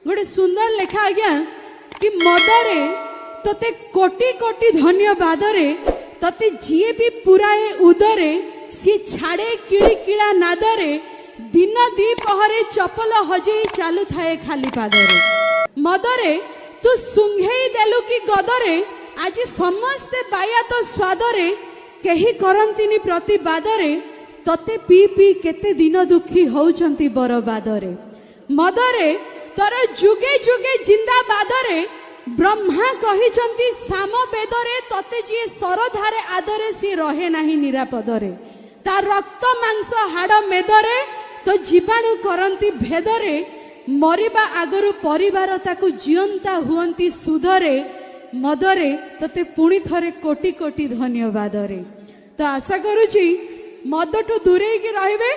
गोटे सुंदर लेखा आज्ञा कि मदरे तते कोटि कोटि धन्यवाद रे तते जीए भी पुराए उदरे सी छाड़े किड़ी किला नादरे दिन दी पहरे चपल हजेई चालू थाए खाली पादरे मदरे तू सुंघेई देलु कि गदरे आज समस्ते बाया तो स्वादरे केही करंतिनी प्रतिबादरे तते पी पी केते दिन दुखी होउचंती बरबादरे मदरे तोर जुगे जुगे जिंदाबादरे ब्रह्मा कहिचंती साम बेदरे तते जी सरधारे आदरे सी रहे नाही निरापदरे ता रक्त मांस हाड़ मेदरे तो जीवाणु करंती भेदरे मरिबा आगरु परिवार ताकु जियंता हुअंती सुधरे मदरे तते पुणी थरे कोटि कोटि धन्यवाद रे तो आशा करूची मदटू दूरे की रहिबे।